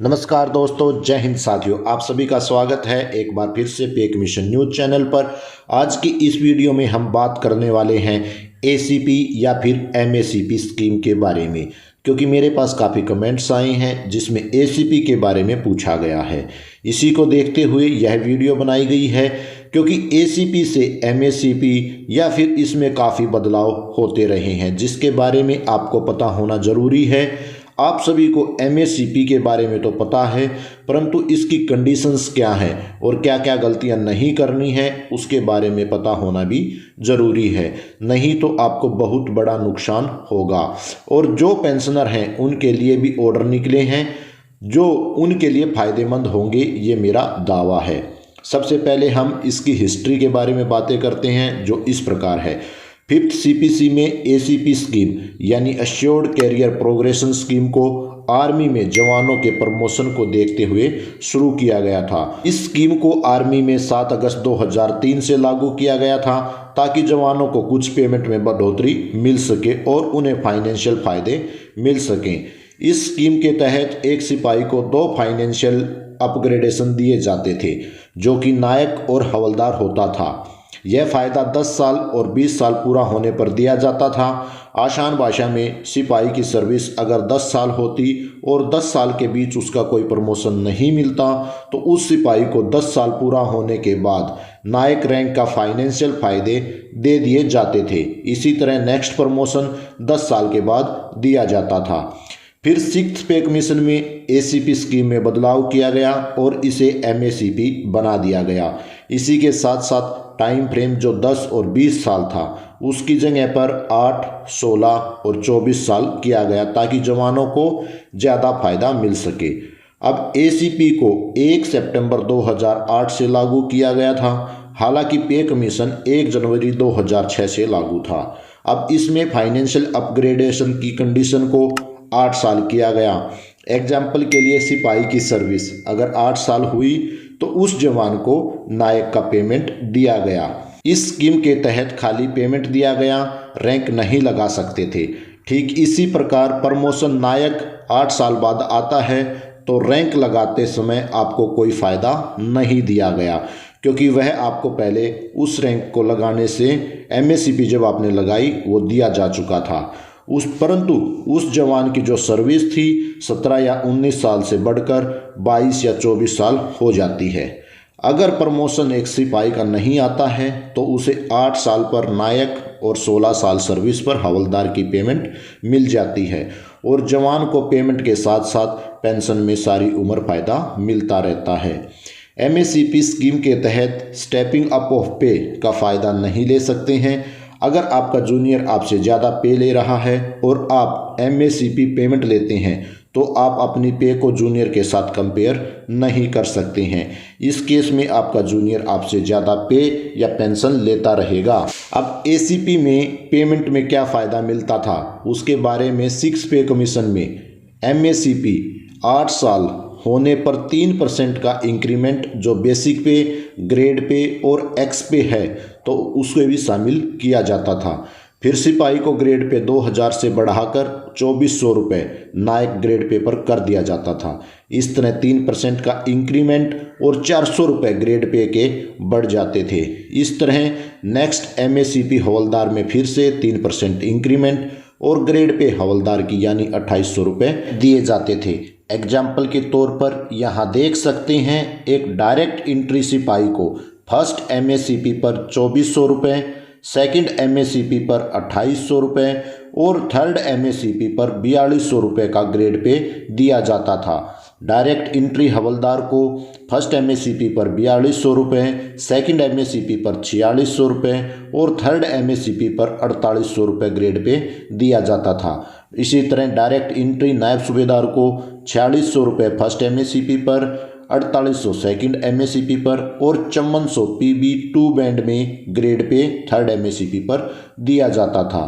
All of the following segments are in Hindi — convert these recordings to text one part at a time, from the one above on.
नमस्कार दोस्तों, जय हिंद साथियों। आप सभी का स्वागत है एक बार फिर से पे कमीशन न्यूज चैनल पर। आज की इस वीडियो में हम बात करने वाले हैं एसीपी या फिर एमएसीपी स्कीम के बारे में, क्योंकि मेरे पास काफ़ी कमेंट्स आए हैं जिसमें एसीपी के बारे में पूछा गया है। इसी को देखते हुए यह वीडियो बनाई गई है, क्योंकि एसीपी से एमएसीपी या फिर इसमें काफ़ी बदलाव होते रहे हैं, जिसके बारे में आपको पता होना ज़रूरी है। आप सभी को एमएससीपी के बारे में तो पता है, परंतु इसकी कंडीशंस क्या हैं और क्या क्या गलतियां नहीं करनी है उसके बारे में पता होना भी ज़रूरी है, नहीं तो आपको बहुत बड़ा नुकसान होगा। और जो पेंशनर हैं उनके लिए भी ऑर्डर निकले हैं जो उनके लिए फ़ायदेमंद होंगे, ये मेरा दावा है। सबसे पहले हम इसकी हिस्ट्री के बारे में बातें करते हैं, जो इस प्रकार है। फिफ्थ सीपीसी में एसीपी स्कीम यानी अश्योर्ड कैरियर प्रोग्रेशन स्कीम को आर्मी में जवानों के प्रमोशन को देखते हुए शुरू किया गया था। इस स्कीम को आर्मी में 7 अगस्त 2003 से लागू किया गया था, ताकि जवानों को कुछ पेमेंट में बढ़ोतरी मिल सके और उन्हें फाइनेंशियल फायदे मिल सकें। इस स्कीम के तहत एक सिपाही को 2 फाइनेंशियल अपग्रेडेशन दिए जाते थे, जो कि नायक और हवलदार होता था। यह फ़ायदा 10 साल और 20 साल पूरा होने पर दिया जाता था। आसान भाषा में, सिपाही की सर्विस अगर 10 साल होती और 10 साल के बीच उसका कोई प्रमोशन नहीं मिलता, तो उस सिपाही को 10 साल पूरा होने के बाद नायक रैंक का फाइनेंशियल फ़ायदे दे दिए जाते थे। इसी तरह नेक्स्ट प्रमोशन 10 साल के बाद दिया जाता था। फिर 6th पे कमीशन में एसीपी स्कीम में बदलाव किया गया और इसे एमएसीपी बना दिया गया। इसी के साथ साथ टाइम फ्रेम जो 10 और 20 साल था, उसकी जगह पर 8, 16 और 24 साल किया गया, ताकि जवानों को ज़्यादा फायदा मिल सके। अब एसीपी को 1 सितंबर 2008 से लागू किया गया था, हालांकि पे कमीशन 1 जनवरी 2006 से लागू था। अब इसमें फाइनेंशियल अपग्रेडेशन की कंडीशन को 8 साल किया गया। एग्जाम्पल के लिए, सिपाही की सर्विस अगर 8 साल हुई तो उस जवान को नायक का पेमेंट दिया गया। इस स्कीम के तहत खाली पेमेंट दिया गया, रैंक नहीं लगा सकते थे। ठीक इसी प्रकार प्रमोशन नायक 8 साल बाद आता है, तो रैंक लगाते समय आपको कोई फ़ायदा नहीं दिया गया, क्योंकि वह आपको पहले उस रैंक को लगाने से एमएसीपी जब आपने लगाई वो दिया जा चुका था। परंतु उस जवान की जो सर्विस थी 17 या 19 साल से बढ़कर 22 या 24 साल हो जाती है। अगर प्रमोशन एक सिपाही का नहीं आता है, तो उसे 8 साल पर नायक और 16 साल सर्विस पर हवलदार की पेमेंट मिल जाती है, और जवान को पेमेंट के साथ साथ पेंशन में सारी उम्र फ़ायदा मिलता रहता है। एमएसीपी स्कीम के तहत स्टेपिंग अप ऑफ पे का फ़ायदा नहीं ले सकते हैं। अगर आपका जूनियर आपसे ज़्यादा पे ले रहा है और आप एमएसीपी पेमेंट लेते हैं, तो आप अपनी पे को जूनियर के साथ कंपेयर नहीं कर सकते हैं। इस केस में आपका जूनियर आपसे ज़्यादा पे या पेंशन लेता रहेगा। अब एसीपी में पेमेंट में क्या फ़ायदा मिलता था उसके बारे में 6 पे कमीशन में एमएसीपी 8 साल होने पर 3% का इंक्रीमेंट जो बेसिक पे, ग्रेड पे और एक्स पे है, तो उसको भी शामिल किया जाता था। फिर सिपाही को ग्रेड पे 2000 से बढ़ाकर 2400 रुपये नायक ग्रेड पे पर कर दिया जाता था। इस तरह 3% का इंक्रीमेंट और 400 रुपये ग्रेड पे के बढ़ जाते थे। इस तरह नेक्स्ट एमएसीपी हवलदार में फिर से 3% इंक्रीमेंट और ग्रेड पे हवलदार की यानी 2800 रुपये दिए जाते थे। एग्जाम्पल के तौर पर यहाँ देख सकते हैं, एक डायरेक्ट एंट्री सिपाही को फर्स्ट एमएसीपी पर 2400 रुपये, सेकेंड एमएसीपी पर 2800 रुपये और थर्ड एमएसीपी पर 4200 रुपये का ग्रेड पे दिया जाता था। डायरेक्ट एंट्री हवलदार को फर्स्ट एमएसीपी पर 4200 रुपये, सेकेंड एमएसीपी पर 4600 रुपये और थर्ड एमएसीपी पर 4800 रुपये ग्रेड पे दिया जाता था। इसी तरह डायरेक्ट एंट्री नायब सूबेदार को 4600 रुपये फर्स्ट एमएसीपी पर, 4800 सेकेंड एमएसीपी पर और 5400 पीबी 2 बैंड में ग्रेड पे थर्ड एमएसीपी पर दिया जाता था।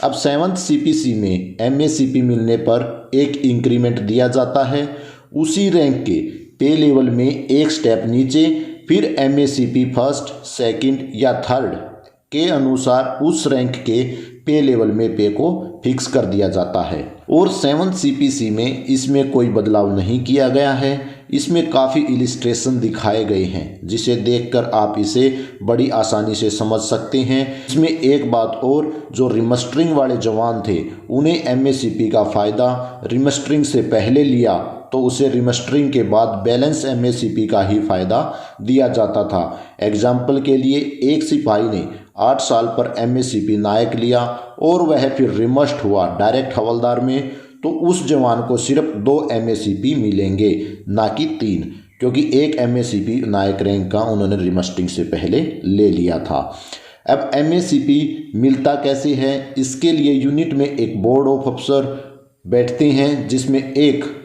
अब 7th सीपीसी में एमएसीपी मिलने पर एक इंक्रीमेंट दिया जाता है। उसी रैंक के पे लेवल में एक स्टेप नीचे फिर एमएसीपी फर्स्ट, सेकंड या थर्ड के अनुसार उस रैंक के पे लेवल में पे को फिक्स कर दिया जाता है। और 7 CPC में इसमें कोई बदलाव नहीं किया गया है। इसमें काफ़ी इलिस्ट्रेशन दिखाए गए हैं जिसे देखकर आप इसे बड़ी आसानी से समझ सकते हैं। इसमें एक बात और, जो रिमस्टरिंग वाले जवान थे उन्हें MACP का फ़ायदा रिमस्टरिंग से पहले लिया तो उसे रिमस्टरिंग के बाद बैलेंस MACP का ही फ़ायदा दिया जाता था। एग्जाम्पल के लिए एक सिपाही ने 8 साल पर MACP नायक लिया और वह फिर रिमस्ट हुआ डायरेक्ट हवलदार में, तो उस जवान को सिर्फ 2 MACP मिलेंगे, ना कि 3, क्योंकि एक MACP नायक रैंक का उन्होंने रिमस्टिंग से पहले ले लिया था। अब MACP मिलता कैसे है, इसके लिए यूनिट में एक बोर्ड ऑफ अफसर बैठते हैं जिसमें एक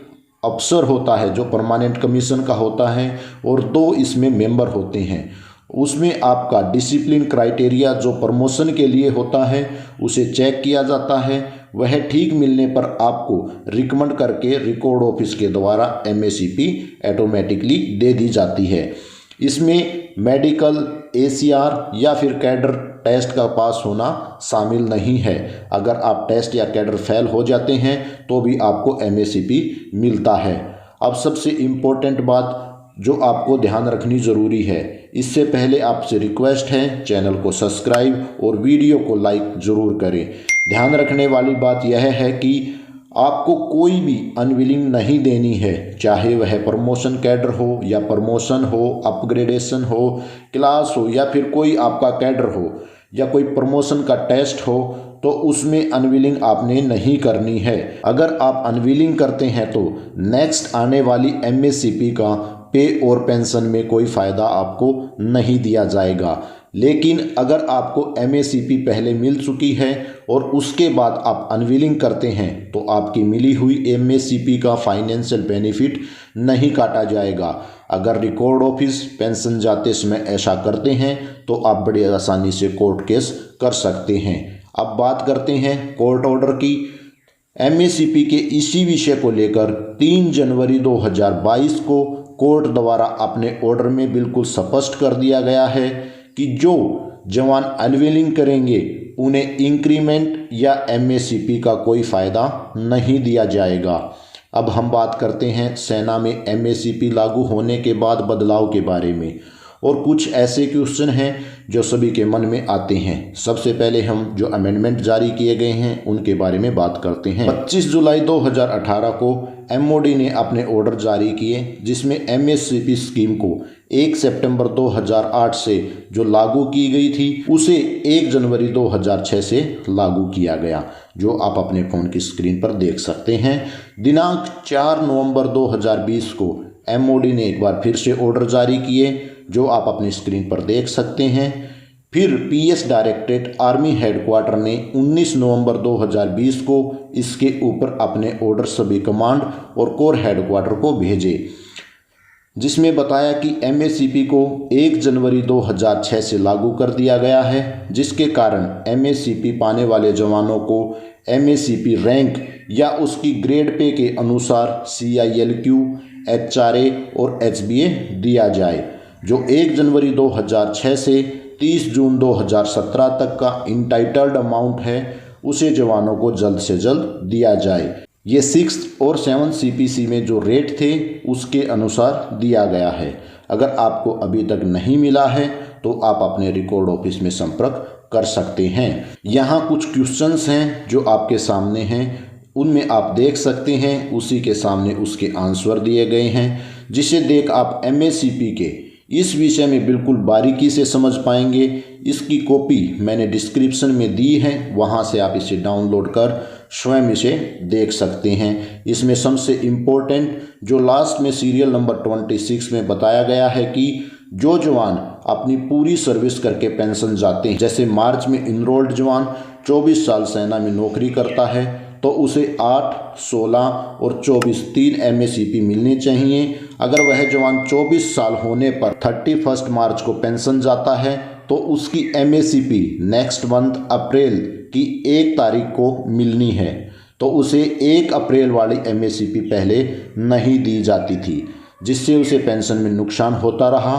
अफसर होता है जो परमानेंट कमीशन का होता है और 2 इसमें मेंबर होते हैं। उसमें आपका डिसिप्लिन क्राइटेरिया जो प्रमोशन के लिए होता है उसे चेक किया जाता है। वह ठीक मिलने पर आपको रिकमेंड करके रिकॉर्ड ऑफिस के द्वारा MACP ऑटोमेटिकली दे दी जाती है। इसमें मेडिकल, ACR या फिर कैडर टेस्ट का पास होना शामिल नहीं है। अगर आप टेस्ट या कैडर फेल हो जाते हैं तो भी आपको MACP मिलता है। अब सबसे इम्पोर्टेंट बात जो आपको ध्यान रखनी ज़रूरी है, इससे पहले आपसे रिक्वेस्ट है चैनल को सब्सक्राइब और वीडियो को लाइक ज़रूर करें। ध्यान रखने वाली बात यह है कि आपको कोई भी अनविलिंग नहीं देनी है, चाहे वह प्रमोशन कैडर हो या प्रमोशन हो, अपग्रेडेशन हो, क्लास हो या फिर कोई आपका कैडर हो या कोई प्रमोशन का टेस्ट हो, तो उसमें अनविलिंग आपने नहीं करनी है। अगर आप अनविलिंग करते हैं तो नेक्स्ट आने वाली MACP का पे और पेंशन में कोई फ़ायदा आपको नहीं दिया जाएगा। लेकिन अगर आपको MACP पहले मिल चुकी है और उसके बाद आप अनविलिंग करते हैं तो आपकी मिली हुई MACP का फाइनेंशियल बेनिफिट नहीं काटा जाएगा। अगर रिकॉर्ड ऑफिस पेंशन जाते समय ऐसा करते हैं तो आप बड़ी आसानी से कोर्ट केस कर सकते हैं। अब बात करते हैं कोर्ट ऑर्डर की। MACP के इसी विषय को लेकर 3 जनवरी 2022 को कोर्ट द्वारा अपने ऑर्डर में बिल्कुल स्पष्ट कर दिया गया है कि जो जवान अनविलिंग करेंगे उन्हें इंक्रीमेंट या MACP का कोई फ़ायदा नहीं दिया जाएगा। अब हम बात करते हैं सेना में MACP लागू होने के बाद बदलाव के बारे में, और कुछ ऐसे क्वेश्चन हैं जो सभी के मन में आते हैं। सबसे पहले हम जो अमेंडमेंट जारी किए गए हैं उनके बारे में बात करते हैं। 25 जुलाई 2018 को MOD ने अपने ऑर्डर जारी किए जिसमें MACP स्कीम को 1 सितंबर 2008 से जो लागू की गई थी उसे 1 जनवरी 2006 से लागू किया गया, जो आप अपने फ़ोन की स्क्रीन पर देख सकते हैं। दिनांक 4 नवंबर 2020 को MOD ने एक बार फिर से ऑर्डर जारी किए जो आप अपनी स्क्रीन पर देख सकते हैं। फिर PS डायरेक्टरेट आर्मी हेडक्वार्टर ने 19 नवंबर 2020 को इसके ऊपर अपने ऑर्डर सभी कमांड और कोर हेडक्वार्टर को भेजे, जिसमें बताया कि MACP को 1 जनवरी 2006 से लागू कर दिया गया है, जिसके कारण MACP पाने वाले जवानों को MACP रैंक या उसकी ग्रेड पे के अनुसार CILQ, HRA और HBA दिया जाए। जो 1 जनवरी 2006 से 30 जून 2017 तक का इंटाइटल्ड अमाउंट है उसे जवानों को जल्द से जल्द दिया जाए। ये 6 और 7 CPC में जो रेट थे उसके अनुसार दिया गया है। अगर आपको अभी तक नहीं मिला है तो आप अपने रिकॉर्ड ऑफिस में संपर्क कर सकते हैं। यहाँ कुछ क्वेश्चंस हैं जो आपके सामने हैं, उनमें आप देख सकते हैं, उसी के सामने उसके आंसर दिए गए हैं, जिसे देख आप MACP के इस विषय में बिल्कुल बारीकी से समझ पाएंगे। इसकी कॉपी मैंने डिस्क्रिप्शन में दी है, वहां से आप इसे डाउनलोड कर स्वयं इसे देख सकते हैं। इसमें सबसे इम्पोर्टेंट जो लास्ट में सीरियल नंबर 26 में बताया गया है कि जो जवान अपनी पूरी सर्विस करके पेंशन जाते हैं, जैसे मार्च में इनरोल्ड जवान 24 साल सेना में नौकरी करता है तो उसे 8, 16 और 24 3 MACP मिलने चाहिए। अगर वह जवान 24 साल होने पर 31 मार्च को पेंशन जाता है तो उसकी MACP नेक्स्ट मंथ अप्रैल की 1 तारीख को मिलनी है, तो उसे 1 अप्रैल वाली MACP पहले नहीं दी जाती थी, जिससे उसे पेंशन में नुकसान होता रहा।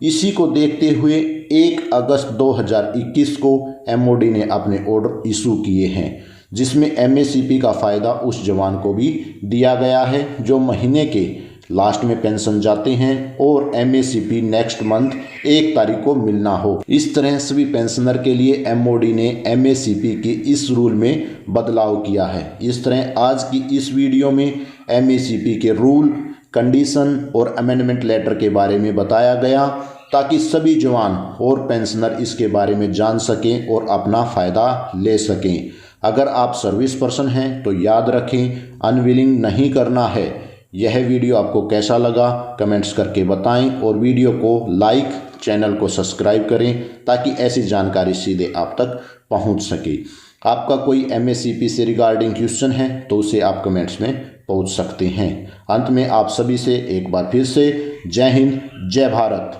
इसी को देखते हुए 1 अगस्त 2021 को MOD ने अपने ऑर्डर इशू किए हैं, जिसमें एमएससीपी का फ़ायदा उस जवान को भी दिया गया है जो महीने के लास्ट में पेंशन जाते हैं और एमएससीपी नेक्स्ट मंथ 1 तारीख को मिलना हो। इस तरह सभी पेंशनर के लिए एमओडी ने एमएससीपी के इस रूल में बदलाव किया है। इस तरह आज की इस वीडियो में एमएससीपी के रूल, कंडीशन और अमेंडमेंट लेटर के बारे में बताया गया ताकि सभी जवान और पेंशनर इसके बारे में जान सकें और अपना फ़ायदा ले सकें। अगर आप सर्विस पर्सन हैं तो याद रखें, अनविलिंग नहीं करना है। यह वीडियो आपको कैसा लगा कमेंट्स करके बताएं और वीडियो को लाइक, चैनल को सब्सक्राइब करें ताकि ऐसी जानकारी सीधे आप तक पहुंच सके। आपका कोई एमएससीपी से रिगार्डिंग क्वेश्चन है तो उसे आप कमेंट्स में पूछ सकते हैं। अंत में आप सभी से एक बार फिर से जय हिंद, जय भारत।